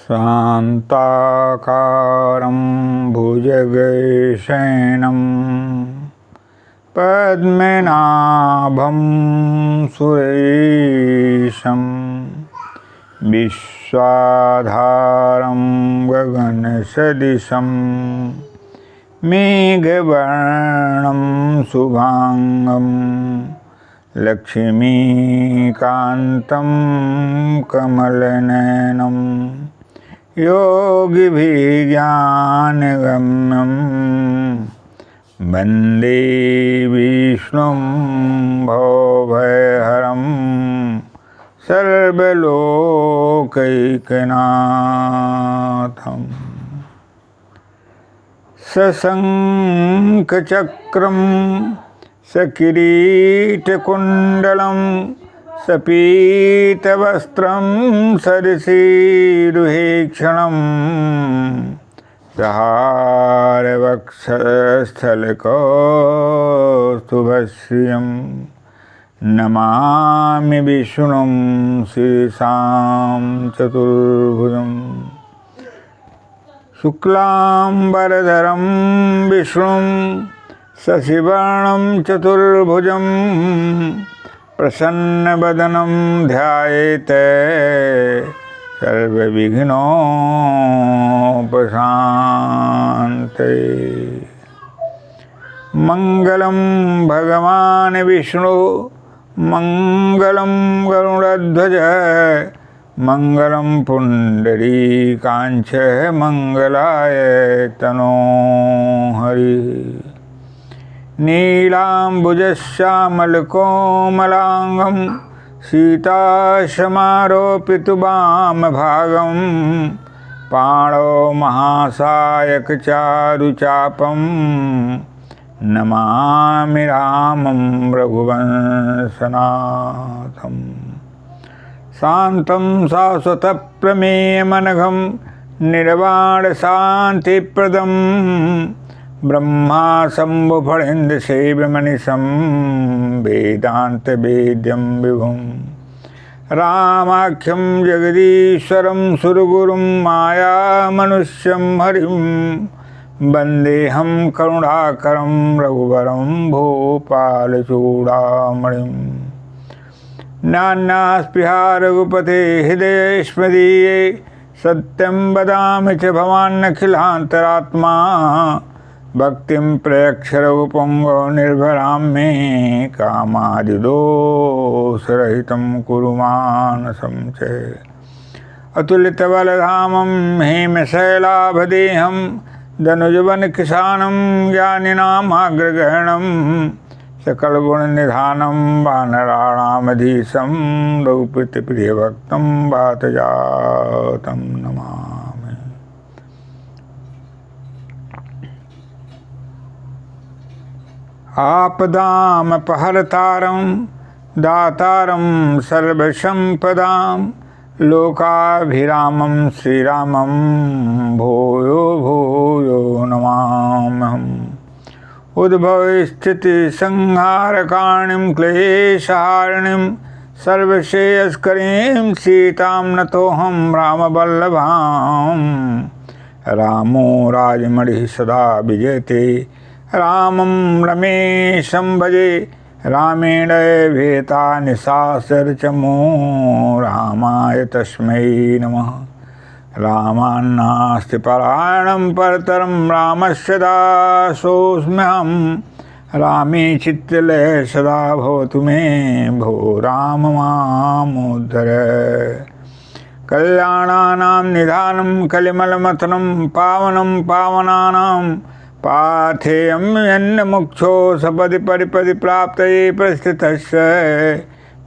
शान्ताकारं भुजगशयनं पद्मनाभं सुरेशं विश्वाधारं गगनसदृशं मेघवर्णं शुभांगं लक्ष्मीकान्तं कमलनयनं योगिभिज्ञानगम्यं वन्दे विष्णुं भवभयहरं सर्वलोकैकनाथम् सशङ्खचक्रं सकिरीटकुण्डलं सपीतवस्त्रं सरसीरुहेक्षणं सहारवक्षस्थलकौस्तुभश्रियं नमामि विष्णुं शीर्षां चतुर्भुजम् शुक्लांबरधरं विष्णुं शशिवर्णं चतुर्भुजं प्रसन्नवदनं ध्यायेत् सर्वविघ्नोपशान्तये। मंगलं भगवान् विष्णु मंगलं गरुडध्वज मंगलं पुंडरीकाक्ष मंगलाय तनोहरि। नीलाम्बुजश्यामलकोमलांगं सीताशमारोपितवामभागं पाणौ महासायकचारुचापं नमामि रामं रघुवंशनाथम्। शान्तं शाश्वतप्रमेयमनघं निर्वाणशान्तिप्रदं ब्रह्माशम्भुफणीन्द्रसेव्यमनिशं वेदान्तवेद्यं विभुं रामाख्यं जगदीश्वरं सुरगुरुं मायामनुष्यं हरिं वन्देऽहं करुणाकरं रघुवरं भूपालचूडामणिम्। नान्यास्पृहा रघुपते हृदयेष्मदीये सत्यं वदामि च भवान्नखिलान्तरात्मा भक्तिं प्रयक्ष रघुपुङ्गो निर्भरां मे कामादिदोषरहितं कुरु मानसं च। अतुलितबलधामं हेमशैलाभदेहं धनुजवनकिशानं ज्ञानिनामाग्रगहणं सकलगुणनिधानं वानराणामधीशं रघुपतिप्रियभक्तं वातजातं नमामि। आपदामपहर्तारं दातारं सर्वसम्पदां लोकाभिरामं श्रीरामं भूयो भूयो नमाम्यहम्। उद्भवस्थितिसंहारकारिणीं क्लेशहारिणीं सर्वश्रेयस्करीं सीतां नतोऽहं रामवल्लभां। रामो राजमणिः सदा विजयते रामं रमेशं भजे रामेण भेता निशाचरचमो रामाय तस्मै नमः। रामान्नास्ति परायणं परतरं रामस्य दासोऽस्म्यहं। रामे चित्तलयः सदा भवतु मे भो राम मामुद्धर। कल्याणानां निधानं कलिमलमथनं पावनं पावनानां पाथेयं यन्नमुक्षो सपदि परिपदि प्राप्तये प्रस्थितस्य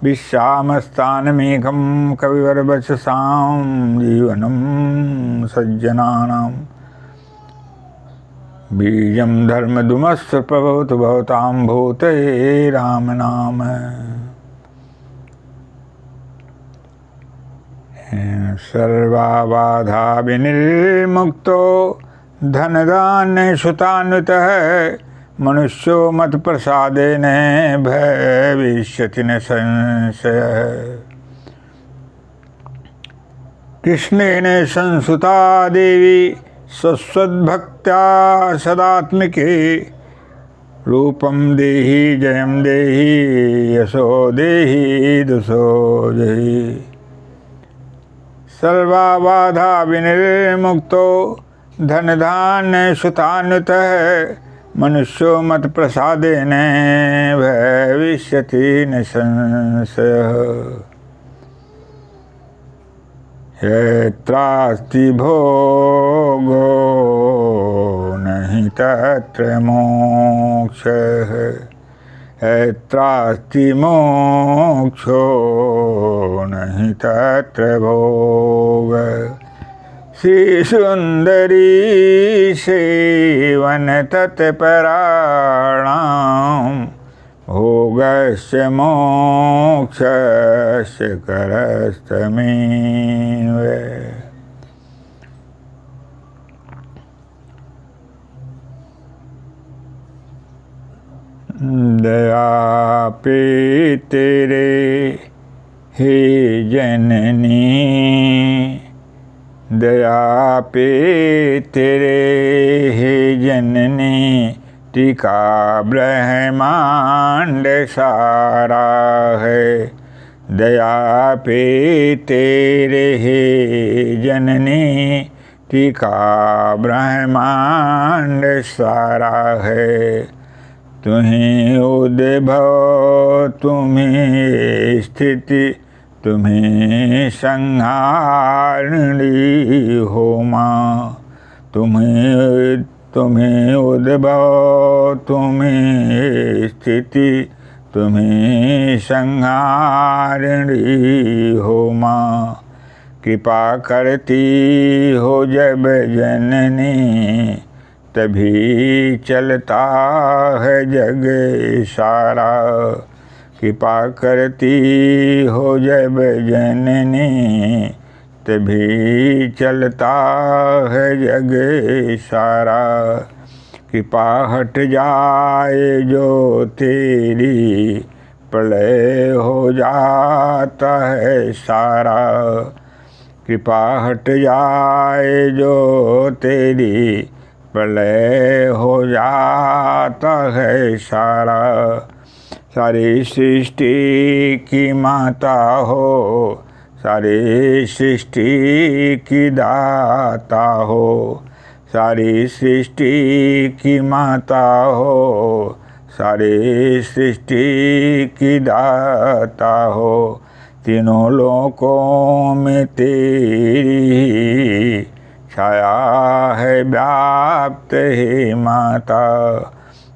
विश्रामस्थानमेकं कविवरवचसां जीवनं सज्जनानां। बीजं धर्मदुमस्य प्रभवतु भवतां भूते राम नाम। सर्वबाधा विनिर्मुक्तो धनधान्यसुतान्वितः मनुष्यो मत प्रसादेन भविष्यति न संशयः। कृष्णेन संसुता देवी सस्वद्भक्त्या सदात्मिके रूपं देहि जयं देहि यशो देहि दुषो देहि सर्वाबाधा विनिर्मुक्तो धनधान्य सुतान्वितः मनुष्यो मत प्रसादेन भविष्यति न संशयः यत्रास्ति भोगो नहि तत्र मोक्षः यत्रास्ति मोक्षो नहि तत्र भोगः श्रीसुन्दरी सेवन तत्पराणां भोगस्य मोक्षस्य करस्तमेव दया पे तेरे हे जननी दया पे तेरे हे जननी टीका ब्रह्मांड सारा है दया पे तेरे हे जननी टीका ब्रह्मांड सारा है तुम्हीं उद्भव तुम्हीं स्थिति तुम्हीं संहारिणी हो माँ तुम्हीं उद्भव तुम्हीं स्थिति तुम्हीं संहारिणी हो माँ कृपा करती हो जब जननी तभी चलता है जग सारा कृपा करती हो जब जननी तभी चलता है जग सारा कृपा हट जाए जो तेरी प्रलय हो जाता है सारा कृपा हट जाए जो तेरी प्रलय हो जाता है सारा सारी सृष्टि की माता हो सारी सृष्टि की दाता हो सारी सृष्टि की माता हो सारी सृष्टि की दाता हो तीनों लोकों में तेरी छाया है व्याप्त है माता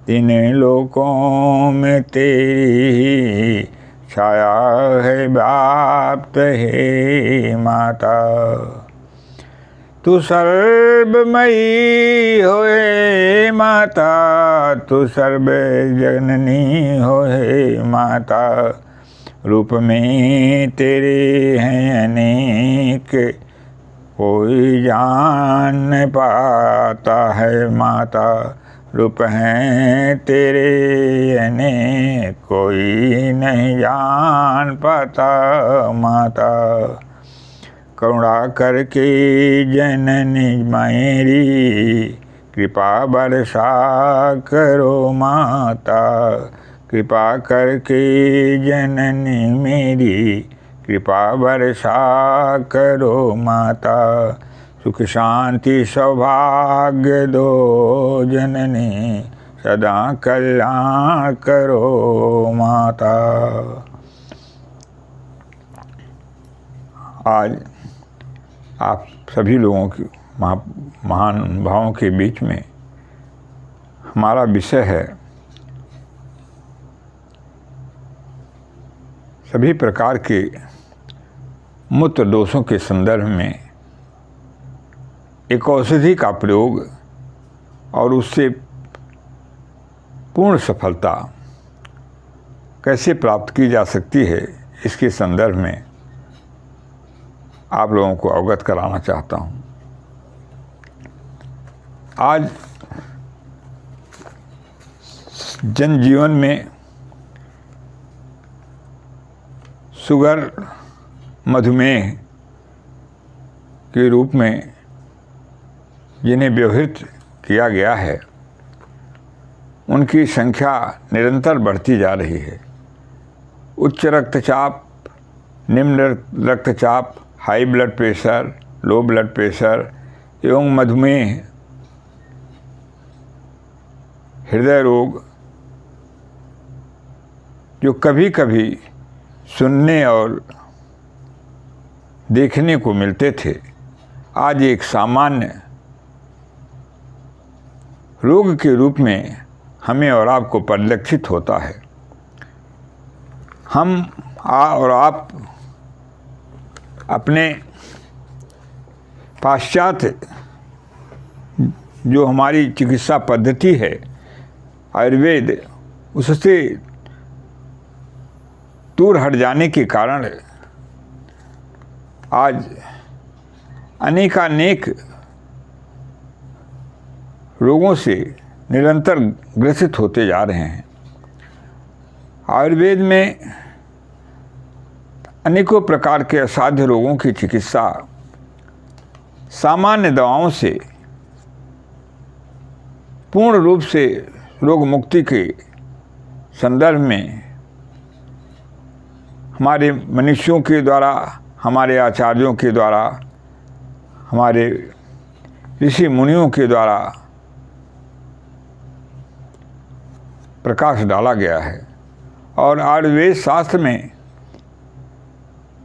तीन लोकों में तेरी छाया है व्याप्त है माता तू सर्वमयी होए माता तू सर्व जननी होए माता रूप में तेरे हैं अनेक कोई जान पाता है माता रूप हैं तेरे अनेक कोई नहीं जान पाता माता करुणा करके जननी मेरी कृपा बरसा करो माता कृपा करके जननी मेरी कृपा बरसा करो माता सुख शांति सौभाग्य दो जननी सदा कल्याण करो माता। आज आप सभी लोगों की महान भावों के बीच में हमारा विषय है सभी प्रकार के मूत्र दोषों के संदर्भ में एक औषधि का प्रयोग और उससे पूर्ण सफलता कैसे प्राप्त की जा सकती है इसके संदर्भ में आप लोगों को अवगत कराना चाहता हूँ। आज जनजीवन में शुगर मधुमेह के रूप में जिन्हें व्यवहृत किया गया है उनकी संख्या निरंतर बढ़ती जा रही है। उच्च रक्तचाप, निम्न रक्तचाप, high blood pressure, low blood pressure एवं मधुमेह, हृदय रोग जो कभी कभी सुनने और देखने को मिलते थे, आज एक सामान्य रोग के रूप में हमें और आपको परिलक्षित होता है। हम और आप अपने पाश्चात्य जो हमारी चिकित्सा पद्धति है आयुर्वेद, उससे दूर हट जाने के कारण आज अनेकानेक रोगों से निरंतर ग्रसित होते जा रहे हैं। आयुर्वेद में अनेकों प्रकार के असाध्य रोगों की चिकित्सा सामान्य दवाओं से पूर्ण रूप से रोग मुक्ति के संदर्भ में हमारे मनुष्यों के द्वारा, हमारे आचार्यों के द्वारा, हमारे ऋषि मुनियों के द्वारा प्रकाश डाला गया है और आयुर्वेद शास्त्र में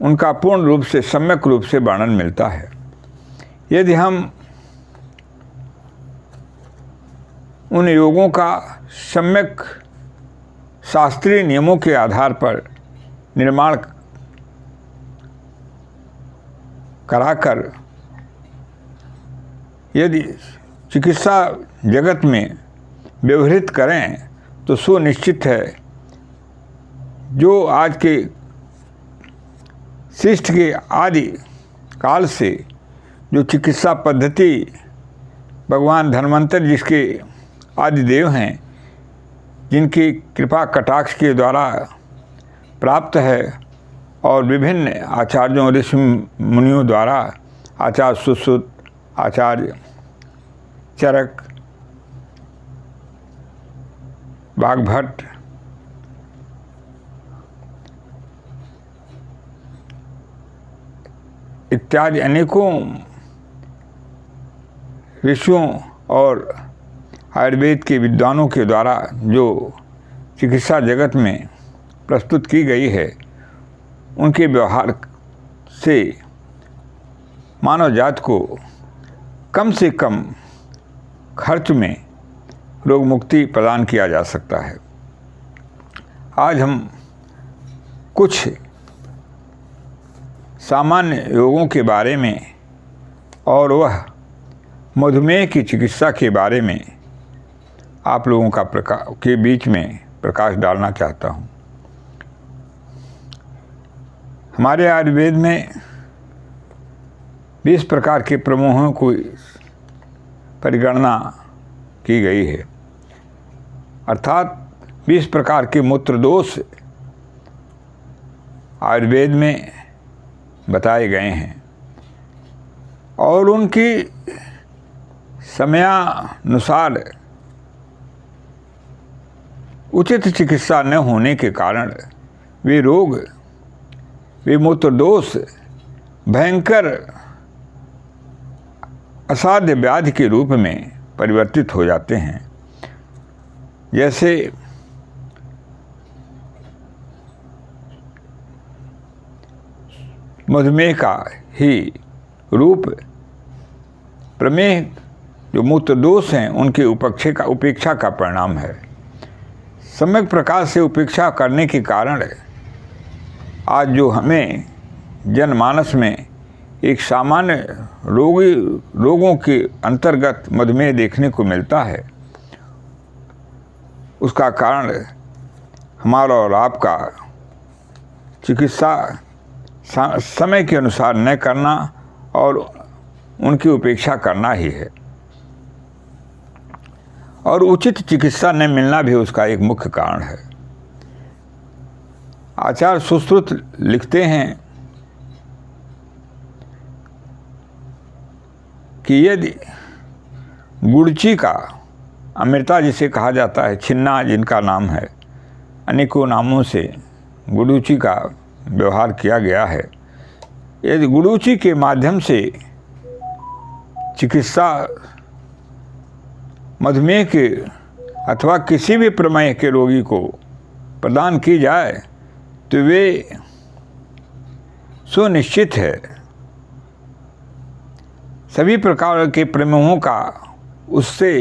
उनका पूर्ण रूप से, सम्यक रूप से वर्णन मिलता है। यदि हम उन योगों का सम्यक शास्त्रीय नियमों के आधार पर निर्माण कराकर यदि चिकित्सा जगत में व्यवहृत करें तो सुनिश्चित है जो आज के सृष्टि के आदि काल से जो चिकित्सा पद्धति भगवान धन्वंतरि जिसके आदि देव हैं, जिनकी कृपा कटाक्ष के द्वारा प्राप्त है और विभिन्न आचार्यों ऋषि मुनियों द्वारा, आचार्य सुश्रुत, आचार्य चरक, वाग्भट, इत्यादि अनेकों ऋषियों और आयुर्वेद के विद्वानों के द्वारा जो चिकित्सा जगत में प्रस्तुत की गई है, उनके व्यवहार से मानव जाति को कम से कम खर्च में रोग मुक्ति प्रदान किया जा सकता है। आज हम कुछ सामान्य रोगों के बारे में और वह मधुमेह की चिकित्सा के बारे में आप लोगों के बीच में प्रकाश डालना चाहता हूँ। हमारे आयुर्वेद में 20 प्रकार के प्रमेहों को परिगणना की गई है, अर्थात 20 प्रकार के मूत्र दोष आयुर्वेद में बताए गए हैं और उनकी समयानुसार उचित चिकित्सा न होने के कारण वे रोग, वे मूत्र दोष भयंकर असाध्य व्याधि के रूप में परिवर्तित हो जाते हैं। जैसे मधुमेह का ही रूप प्रमेह जो मूत्र दोष हैं उनके उपेक्षा का परिणाम है। सम्यक प्रकार से उपेक्षा करने के कारण आज जो हमें जनमानस में एक सामान्य रोगों के अंतर्गत मधुमेह देखने को मिलता है, उसका कारण हमारा और आपका चिकित्सा समय के अनुसार न करना और उनकी उपेक्षा करना ही है। और उचित चिकित्सा न मिलना भी उसका एक मुख्य कारण है। आचार्य सुश्रुत लिखते हैं कि यदि गुड़ची का, अमृता जिसे कहा जाता है, छिन्ना जिनका नाम है, अनेकों नामों से गुड़ूची का व्यवहार किया गया है, यदि गुड़ूची के माध्यम से चिकित्सा मधुमेह के अथवा किसी भी प्रमेह के रोगी को प्रदान की जाए तो वे सुनिश्चित है सभी प्रकार के प्रमेहों का उससे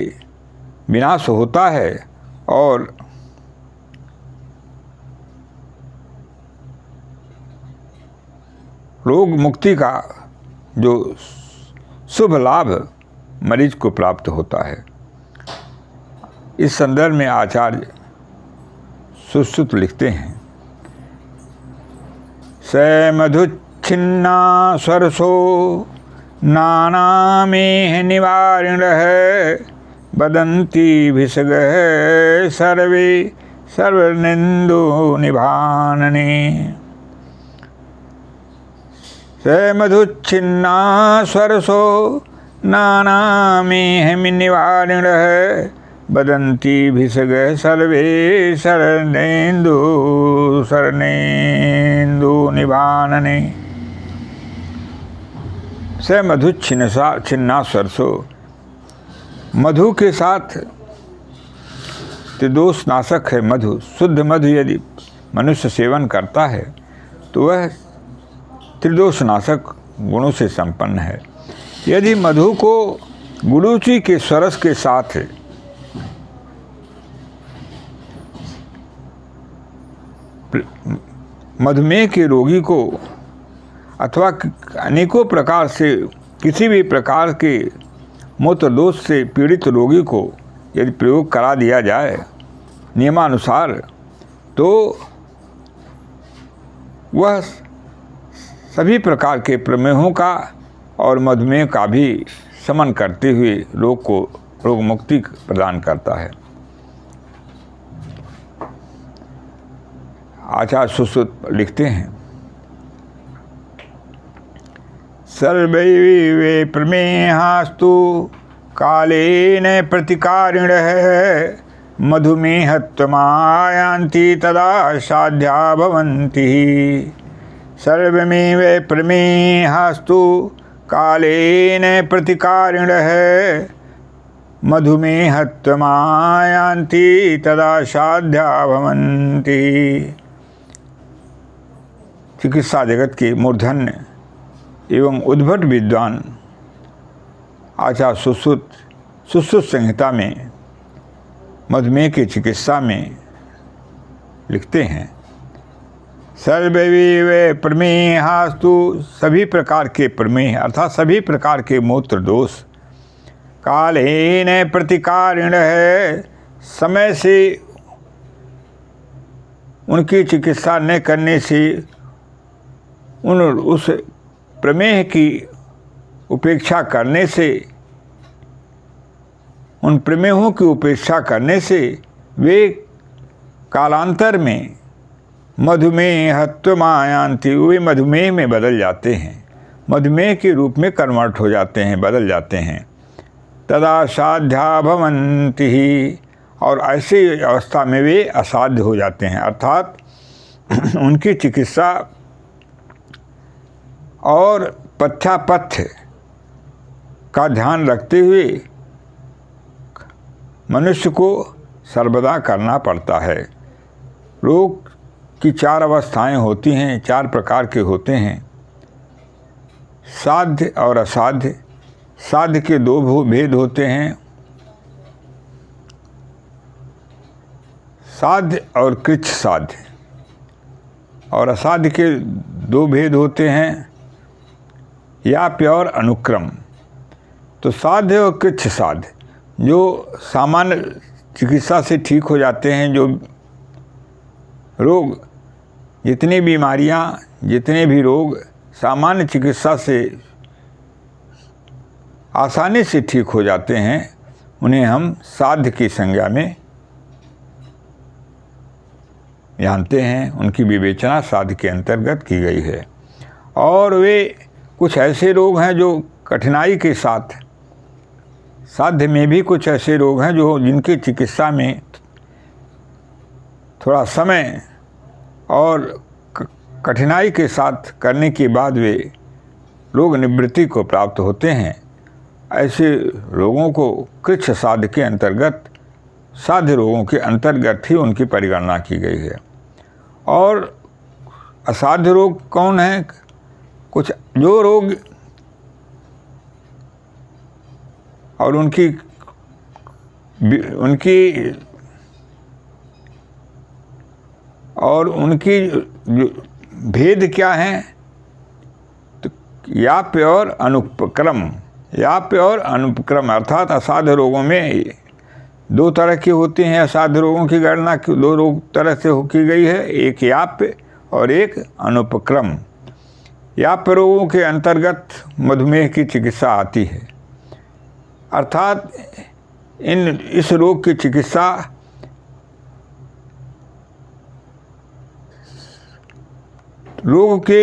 विनाश होता है और रोग मुक्ति का जो शुभ लाभ मरीज को प्राप्त होता है। इस संदर्भ में आचार्य सुश्रुत लिखते हैं, स मधुच्छिन्ना स्वरसो नानामेह निवारिणः बदन्ति भिषगः सर्वे सर्वनिन्दो निभानने। स मधुच्छिन्ना स्वरसो नानामेह निवारिणः बदन्ति भिषगः सर्वे शरणेन्दु निभानने। स मधुच्छिन्ना स्वरसो, मधु के साथ त्रिदोष नाशक है मधु। शुद्ध मधु यदि मनुष्य सेवन करता है तो वह त्रिदोष नाशक गुणों से संपन्न है। यदि मधु को गुड़ूची के स्वरस के साथ मधुमेह के रोगी को अथवा अनेकों प्रकार से किसी भी प्रकार के मूत्र दोष से पीड़ित रोगी को यदि प्रयोग करा दिया जाए नियमानुसार, तो वह सभी प्रकार के प्रमेहों का और मधुमेह का भी शमन करते हुए रोग मुक्ति प्रदान करता है। आचार्य सुश्रुत लिखते हैं, सर्वैवे प्रमेहास्तु कालेन प्रतिकारिणः मधुमेहत्वमायान्ति तदा साध्या भवन्ति। सर्वमेव प्रमेहास्तु कालेन प्रतिकारिणः मधुमेहत्वमायान्ति तदा साध्या भवन्ति। चिकित्सा जगत के मूर्धन्य एवं उद्भट विद्वान आचार्य सुश्रुत संहिता में मधुमेह की चिकित्सा में लिखते हैं, सर्वैव प्रमेहास्तु, सभी प्रकार के प्रमेह अर्थात सभी प्रकार के मूत्र दोष कालेन प्रतिकारिणः, समय से उनकी चिकित्सा न करने से उस प्रमेह की उपेक्षा करने से, उन प्रमेहों की उपेक्षा करने से वे कालांतर में मधुमेहत्वमायान्ति, वे मधुमेह में बदल जाते हैं, मधुमेह के रूप में कन्वर्ट हो जाते हैं, बदल जाते हैं। तदा साध्या भवन्ति, और ऐसी अवस्था में वे असाध्य हो जाते हैं, अर्थात उनकी चिकित्सा और पथ्यापथ्य का ध्यान रखते हुए मनुष्य को सर्वदा करना पड़ता है। रोग की 4 अवस्थाएं होती हैं, 4 प्रकार के होते हैं, साध्य और असाध्य। साध्य के 2 भेद होते हैं, साध्य और कृच्छ साध्य, और असाध्य के 2 भेद होते हैं, याप्य और अनुक्रम। तो साध्य और कृच्छ साध्य जो सामान्य चिकित्सा से ठीक हो जाते हैं, जो रोग, जितनी बीमारियां, जितने भी रोग सामान्य चिकित्सा से आसानी से ठीक हो जाते हैं, उन्हें हम साध्य की संज्ञा में जानते हैं, उनकी विवेचना साध्य के अंतर्गत की गई है। और वे कुछ ऐसे रोग हैं जो कठिनाई के साथ साध्य में भी कुछ ऐसे रोग हैं जो जिनकी चिकित्सा में थोड़ा समय और कठिनाई के साथ करने के बाद वे रोग निवृत्ति को प्राप्त होते हैं। ऐसे रोगों को कृच्छ साध्य के अंतर्गत, साध्य रोगों के अंतर्गत ही उनकी परिगणना की गई है। और असाध्य रोग कौन है? कुछ जो रोग और उनकी जो भेद क्या हैं? तो याप्य और अनुपक्रम। याप्य और अनुपक्रम अर्थात असाध्य रोगों में दो तरह की होती हैं। असाध्य रोगों की गणना दो रोग तरह से की गई है, एक याप्य और एक अनुपक्रम। याप्य रोगों के अंतर्गत मधुमेह की चिकित्सा आती है, अर्थात इस रोग की चिकित्सा रोग के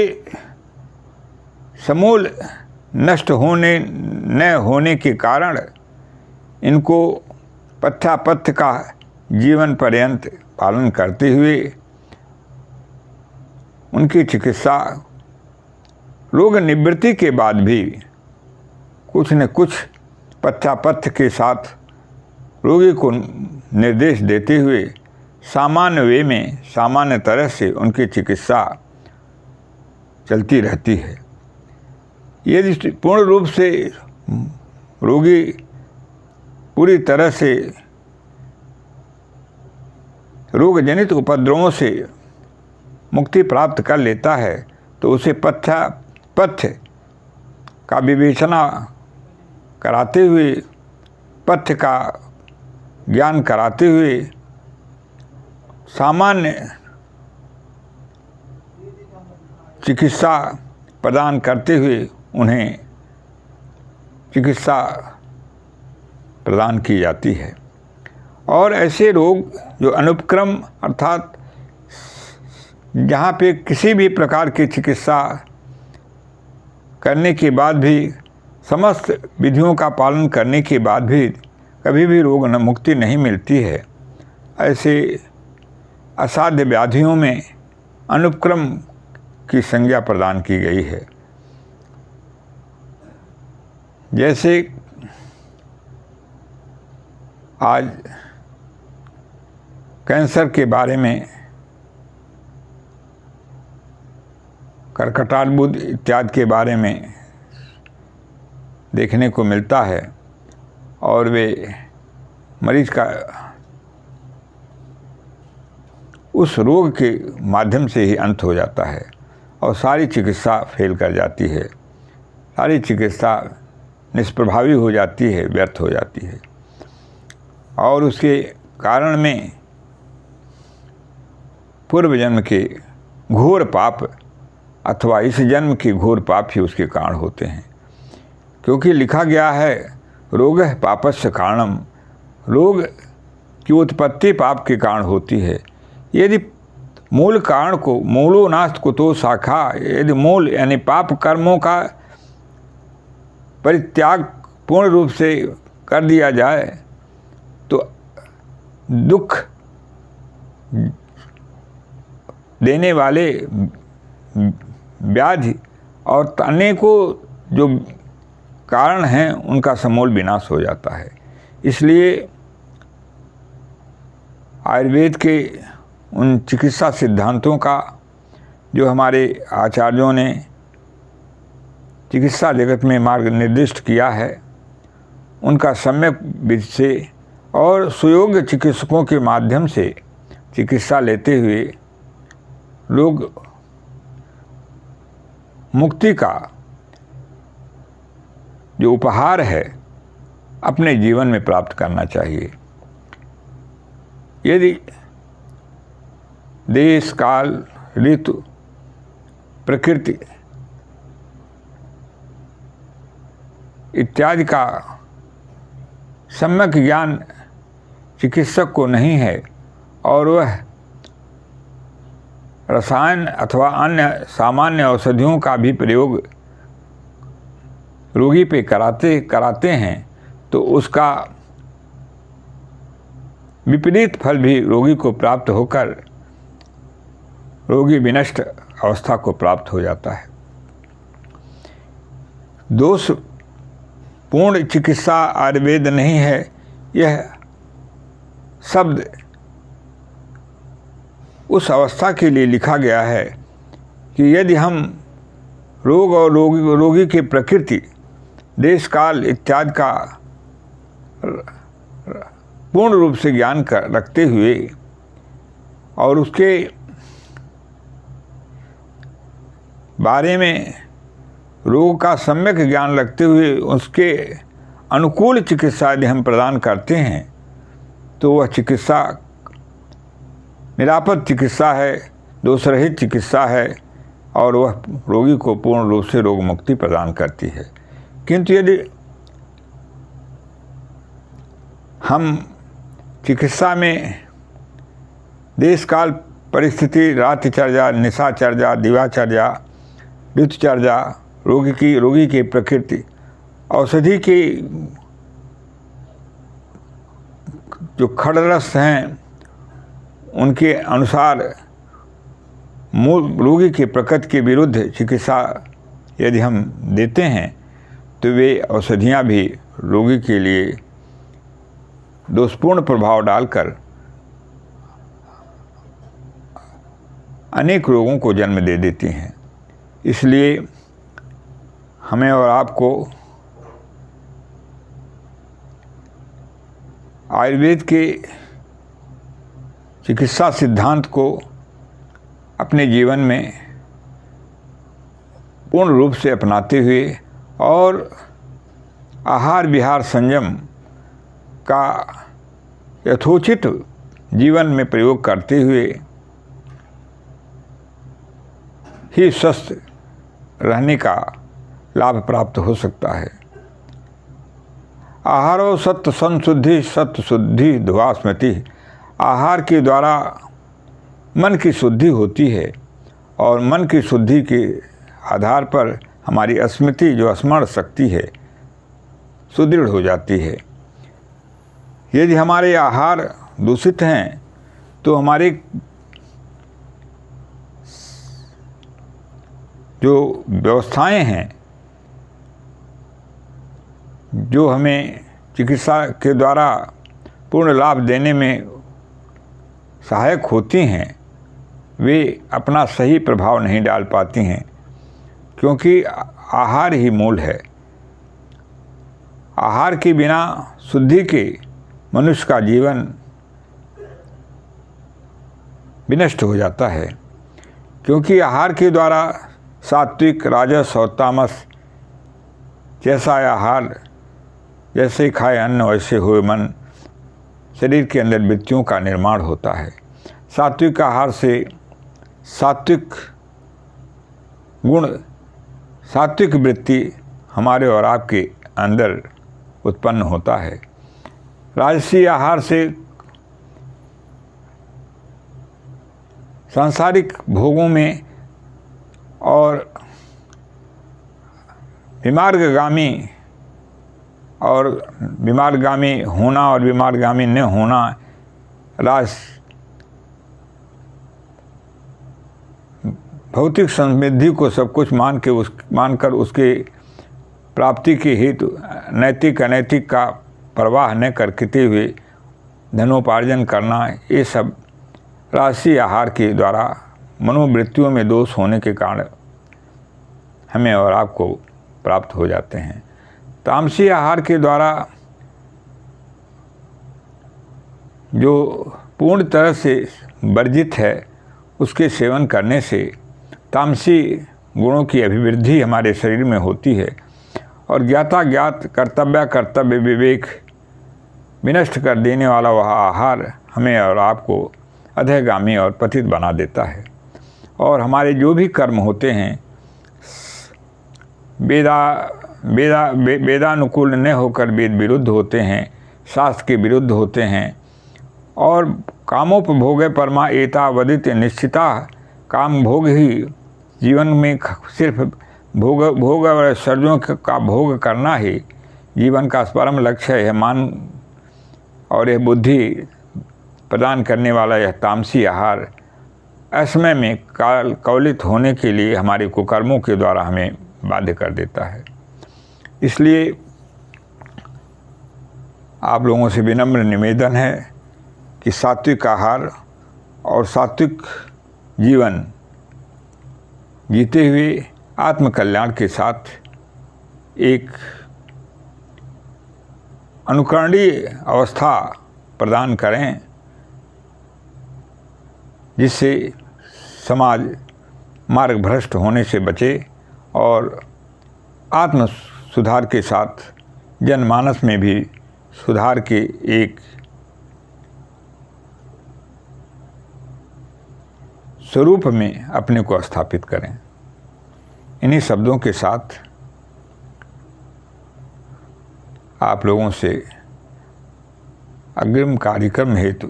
समूल नष्ट होने न होने के कारण इनको पथ्यापथ्य का जीवन पर्यंत पालन करते हुए उनकी चिकित्सा रोग निवृत्ति के बाद भी कुछ न कुछ पथ्यापथ्य के साथ रोगी को निर्देश देते हुए सामान्य वे में, सामान्य तरह से उनकी चिकित्सा चलती रहती है। यदि पूर्ण रूप से रोगी पूरी तरह से रोगजनित उपद्रवों से मुक्ति प्राप्त कर लेता है तो उसे पथ्य का विवेचना कराते हुए, पथ्य का ज्ञान कराते हुए, सामान्य चिकित्सा प्रदान करते हुए उन्हें चिकित्सा प्रदान की जाती है। और ऐसे रोग जो अनुपक्रम अर्थात जहाँ पे किसी भी प्रकार की चिकित्सा करने के बाद भी, समस्त विधियों का पालन करने के बाद भी कभी भी रोग मुक्ति नहीं मिलती है, ऐसे असाध्य व्याधियों में अनुपक्रम की संज्ञा प्रदान की गई है। जैसे आज कैंसर के बारे में, कर्कटार्बुद इत्यादि के बारे में देखने को मिलता है और वे मरीज का उस रोग के माध्यम से ही अंत हो जाता है और सारी चिकित्सा फेल कर जाती है, सारी चिकित्सा निष्प्रभावी हो जाती है, व्यर्थ हो जाती है। और उसके कारण में पूर्व जन्म के घोर पाप अथवा इस जन्म के घोर पाप ही उसके कारण होते हैं। क्योंकि लिखा गया है रोगः पापस्य कारणम, रोग की उत्पत्ति पाप के कारण होती है। यदि मूल कारण को, मूलो नास्त कुतो शाखा, यदि मूल यानी पाप कर्मों का परित्याग पूर्ण रूप से कर दिया जाए तो दुख देने वाले व्याधि और अनेकों जो कारण हैं उनका समूल विनाश हो जाता है। इसलिए आयुर्वेद के उन चिकित्सा सिद्धांतों का जो हमारे आचार्यों ने चिकित्सा जगत में मार्ग निर्दिष्ट किया है, उनका सम्यक विधि से और सुयोग्य चिकित्सकों के माध्यम से चिकित्सा लेते हुए लोग मुक्ति का जो उपहार है अपने जीवन में प्राप्त करना चाहिए। यदि देश, काल, ऋतु, प्रकृति इत्यादि का सम्यक ज्ञान चिकित्सक को नहीं है और वह रसायन अथवा अन्य सामान्य औषधियों का भी प्रयोग रोगी पे कराते हैं तो उसका विपरीत फल भी रोगी को प्राप्त होकर रोगी विनष्ट अवस्था को प्राप्त हो जाता है। दोष पूर्ण चिकित्सा आयुर्वेद नहीं है, यह शब्द उस अवस्था के लिए लिखा गया है कि यदि हम रोग और रोगी की प्रकृति, देश काल इत्यादि का पूर्ण रूप से ज्ञान रखते हुए और उसके बारे में रोग का सम्यक ज्ञान रखते हुए उसके अनुकूल चिकित्सा यदि हम प्रदान करते हैं तो वह चिकित्सा निरापद चिकित्सा है, दोषरहित चिकित्सा है और वह रोगी को पूर्ण रूप से रोग मुक्ति प्रदान करती है। किंतु यदि हम चिकित्सा में देश काल परिस्थिति, रातिचर्या, निशाचर्या, दिवाचर्या, ऋतुचर्या, रोगी की प्रकृति, औषधि की जो खड़रस हैं उनके अनुसार मूल रोगी के प्रकृति के विरुद्ध चिकित्सा यदि हम देते हैं तो वे औषधियाँ भी रोगी के लिए दोषपूर्ण प्रभाव डालकर अनेक रोगों को जन्म दे देती हैं। इसलिए हमें और आपको आयुर्वेद के चिकित्सा सिद्धांत को अपने जीवन में पूर्ण रूप से अपनाते हुए और आहार विहार संयम का यथोचित जीवन में प्रयोग करते हुए ही स्वस्थ रहने का लाभ प्राप्त हो सकता है। आहारो सत्य संशुद्धि, सत्य शुद्धि ध्वा स्मृति। आहार के द्वारा मन की शुद्धि होती है और मन की शुद्धि के आधार पर हमारी स्मृति, जो स्मरण शक्ति है, सुदृढ़ हो जाती है। यदि हमारे आहार दूषित हैं तो हमारे जो व्यवस्थाएं हैं, जो हमें चिकित्सा के द्वारा पूर्ण लाभ देने में सहायक होती हैं, वे अपना सही प्रभाव नहीं डाल पाती हैं, क्योंकि आहार ही मूल है। आहार के बिना शुद्धि के मनुष्य का जीवन विनष्ट हो जाता है, क्योंकि आहार के द्वारा सात्विक, राजस और तामस जैसा आहार, जैसे खाए अन्न वैसे हुए मन, शरीर के अंदर वृत्तियों का निर्माण होता है। सात्विक आहार से सात्विक गुण, सात्विक वृत्ति हमारे और आपके अंदर उत्पन्न होता है। राजसी आहार से सांसारिक भोगों में और विमार्गगामी होना और विमार्गगामी न होना, भौतिक समृद्धि को सब कुछ मानकर उसके प्राप्ति के हेतु नैतिक अनैतिक का परवाह न करते हुए धनोपार्जन करना, ये सब राजसी आहार के द्वारा मनोवृत्तियों में दोष होने के कारण हमें और आपको प्राप्त हो जाते हैं। तामसी आहार के द्वारा जो पूर्ण तरह से वर्जित है, उसके सेवन करने से तामसी गुणों की अभिवृद्धि हमारे शरीर में होती है और ज्ञात कर्तव्य विवेक विनष्ट कर देने वाला वह आहार हमें और आपको अधःगामी और पतित बना देता है। और हमारे जो भी कर्म होते हैं वेदानुकूल न होकर वेद विरुद्ध होते हैं, शास्त्र के विरुद्ध होते हैं और कामोपभोग परमा एता वदित निश्चिता। काम भोग ही जीवन में सिर्फ भोग और ऐश्वर्यों का भोग करना ही जीवन का परम लक्ष्य है मन और यह बुद्धि प्रदान करने वाला यह तामसी आहार असमय में कवलित होने के लिए हमारे कुकर्मों के द्वारा हमें बाध्य कर देता है। इसलिए आप लोगों से विनम्र निवेदन है कि सात्विक आहार और सात्विक जीवन जीते हुए आत्मकल्याण के साथ एक अनुकरणीय अवस्था प्रदान करें, जिससे समाज मार्ग भ्रष्ट होने से बचे और आत्म सुधार के साथ जनमानस में भी सुधार के एक स्वरूप में अपने को स्थापित करें। इन्हीं शब्दों के साथ आप लोगों से अग्रिम कार्यक्रम हेतु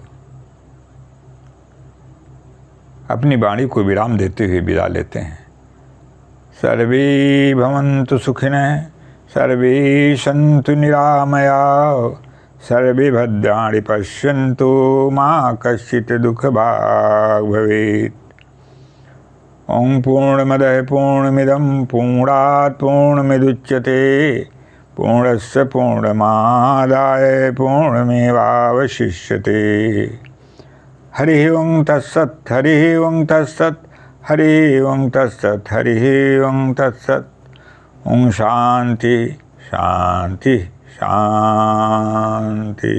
अपनी वाणी को विराम देते हुए विदा लेते हैं। सर्वे भवन्तु सुखिनः, सर्वे सन्तु निरामयाः, सर्वे भद्राणि पश्यन्तु मा कश्चित् दुःखभाग् भवेत्। ओं पूर्णमदः पूर्णमिदं पूर्णात् पूर्णमुदच्यते पूर्णस्य पूर्णमादाय पूर्णमेवावशिष्यते। हरि ओं तत्सत्, हरि ओं तत्सत्, हरि ओं तत्सत्, हरि ओं तत्सत्। ओं शांति शांति शांति।